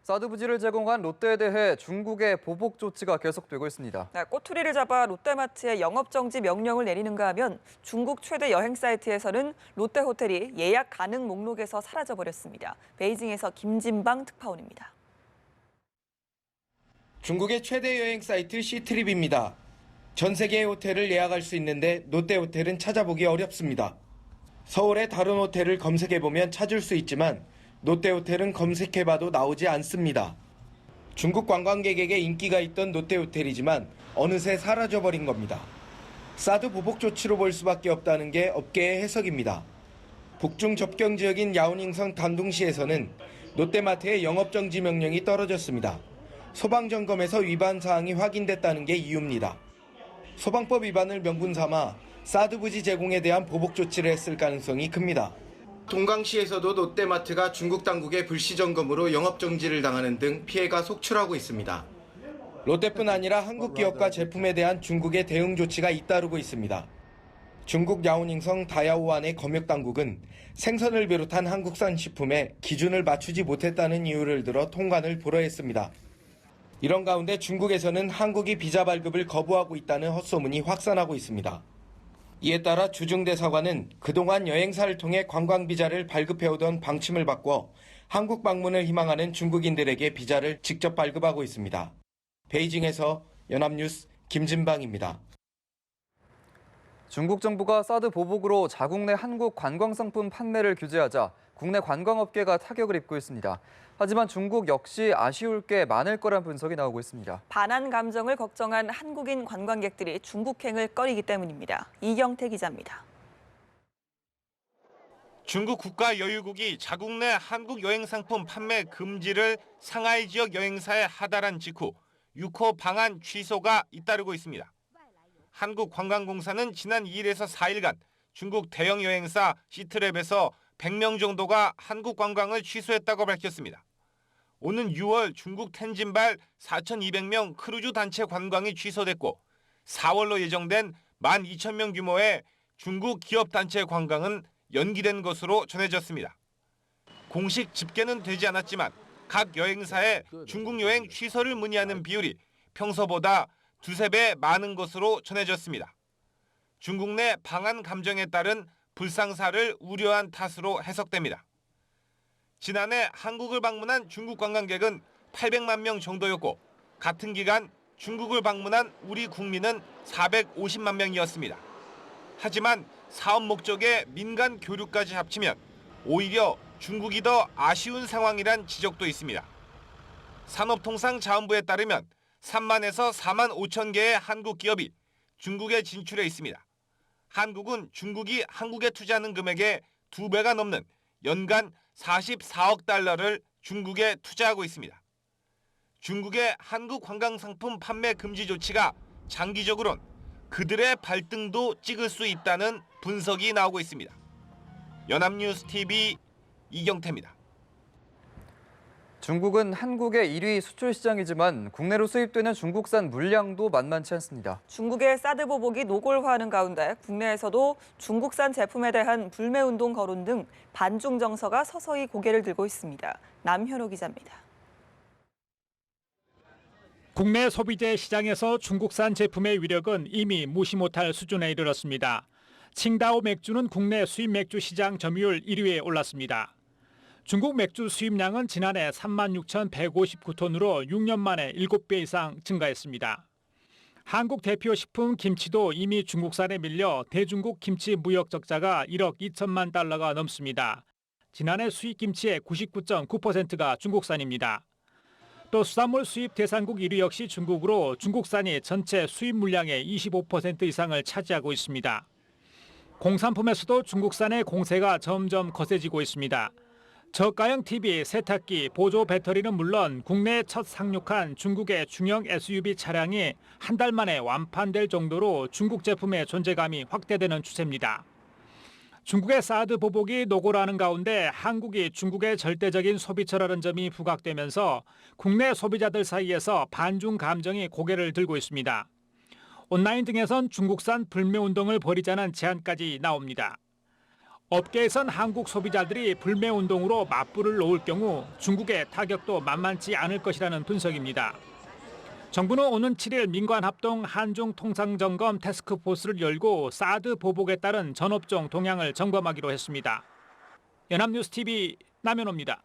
사드 부지를 제공한 롯데에 대해 중국의 보복 조치가 계속되고 있습니다. 네, 꼬투리를 잡아 롯데마트에 영업정지 명령을 내리는가 하면 중국 최대 여행 사이트에서는 롯데호텔이 예약 가능 목록에서 사라져버렸습니다. 베이징에서 김진방 특파원입니다. 중국의 최대 여행 사이트 시트립입니다. 전 세계의 호텔을 예약할 수 있는데 롯데호텔은 찾아보기 어렵습니다. 서울의 다른 호텔을 검색해보면 찾을 수 있지만 롯데호텔은 검색해봐도 나오지 않습니다. 중국 관광객에게 인기가 있던 롯데호텔이지만 어느새 사라져버린 겁니다. 사드 보복 조치로 볼 수밖에 없다는 게 업계의 해석입니다. 북중 접경 지역인 야오닝성 단둥시에서는 롯데마트의 영업정지 명령이 떨어졌습니다. 소방점검에서 위반 사항이 확인됐다는 게 이유입니다. 소방법 위반을 명분 삼아 사드 부지 제공에 대한 보복 조치를 했을 가능성이 큽니다. 동강시에서도 롯데마트가 중국 당국의 불시 점검으로 영업정지를 당하는 등 피해가 속출하고 있습니다. 롯데뿐 아니라 한국 기업과 제품에 대한 중국의 대응 조치가 잇따르고 있습니다. 중국 야오닝성 다야오안의 검역당국은 생선을 비롯한 한국산 식품에 기준을 맞추지 못했다는 이유를 들어 통관을 불허했습니다. 이런 가운데 중국에서는 한국이 비자 발급을 거부하고 있다는 헛소문이 확산하고 있습니다. 이에 따라 주중대사관은 그동안 여행사를 통해 관광비자를 발급해오던 방침을 바꿔 한국 방문을 희망하는 중국인들에게 비자를 직접 발급하고 있습니다. 베이징에서 연합뉴스 김진방입니다. 중국 정부가 사드 보복으로 자국 내 한국 관광상품 판매를 규제하자 국내 관광업계가 타격을 입고 있습니다. 하지만 중국 역시 아쉬울 게 많을 거란 분석이 나오고 있습니다. 반한 감정을 걱정한 한국인 관광객들이 중국행을 꺼리기 때문입니다. 이경태 기자입니다. 중국 국가여유국이 자국 내 한국 여행상품 판매 금지를 상하이 지역 여행사에 하달한 직후 6호 방한 취소가 잇따르고 있습니다. 한국관광공사는 지난 2일에서 4일간 중국 대형 여행사 시트랩에서 100명 정도가 한국 관광을 취소했다고 밝혔습니다. 오는 6월 중국 텐진발 4,200명 크루즈 단체 관광이 취소됐고 4월로 예정된 12,000명 규모의 중국 기업 단체 관광은 연기된 것으로 전해졌습니다. 공식 집계는 되지 않았지만 각 여행사의 중국 여행 취소를 문의하는 비율이 평소보다 두세 배 많은 것으로 전해졌습니다. 중국 내 방한 감정에 따른 불상사를 우려한 탓으로 해석됩니다. 지난해 한국을 방문한 중국 관광객은 800만 명 정도였고 같은 기간 중국을 방문한 우리 국민은 450만 명이었습니다. 하지만 사업 목적의 민간 교류까지 합치면 오히려 중국이 더 아쉬운 상황이란 지적도 있습니다. 산업통상자원부에 따르면 3만에서 4만 5천 개의 한국 기업이 중국에 진출해 있습니다. 한국은 중국이 한국에 투자하는 금액의 2배가 넘는 연간 44억 달러를 중국에 투자하고 있습니다. 중국의 한국 관광상품 판매 금지 조치가 장기적으론 그들의 발등도 찍을 수 있다는 분석이 나오고 있습니다. 연합뉴스 TV 이경태입니다. 중국은 한국의 1위 수출 시장이지만 국내로 수입되는 중국산 물량도 만만치 않습니다. 중국의 사드 보복이 노골화하는 가운데 국내에서도 중국산 제품에 대한 불매운동 거론 등 반중 정서가 서서히 고개를 들고 있습니다. 남현호 기자입니다. 국내 소비재 시장에서 중국산 제품의 위력은 이미 무시 못할 수준에 이르렀습니다. 칭다오 맥주는 국내 수입 맥주 시장 점유율 1위에 올랐습니다. 중국 맥주 수입량은 지난해 36,159톤으로 6년 만에 7배 이상 증가했습니다. 한국 대표 식품 김치도 이미 중국산에 밀려 대중국 김치 무역 적자가 1억 2천만 달러가 넘습니다. 지난해 수입 김치의 99.9%가 중국산입니다. 또 수산물 수입 대상국 1위 역시 중국으로 중국산이 전체 수입 물량의 25% 이상을 차지하고 있습니다. 공산품에서도 중국산의 공세가 점점 거세지고 있습니다. 저가형 TV, 세탁기, 보조 배터리는 물론 국내에 첫 상륙한 중국의 중형 SUV 차량이 한 달 만에 완판될 정도로 중국 제품의 존재감이 확대되는 추세입니다. 중국의 사드 보복이 노골하는 가운데 한국이 중국의 절대적인 소비처라는 점이 부각되면서 국내 소비자들 사이에서 반중 감정이 고개를 들고 있습니다. 온라인 등에선 중국산 불매운동을 벌이자는 제안까지 나옵니다. 업계에선 한국 소비자들이 불매 운동으로 맞불을 놓을 경우 중국의 타격도 만만치 않을 것이라는 분석입니다. 정부는 오는 7일 민관합동 한중통상점검 태스크포스를 열고 사드 보복에 따른 전업종 동향을 점검하기로 했습니다. 연합뉴스TV 남현호입니다.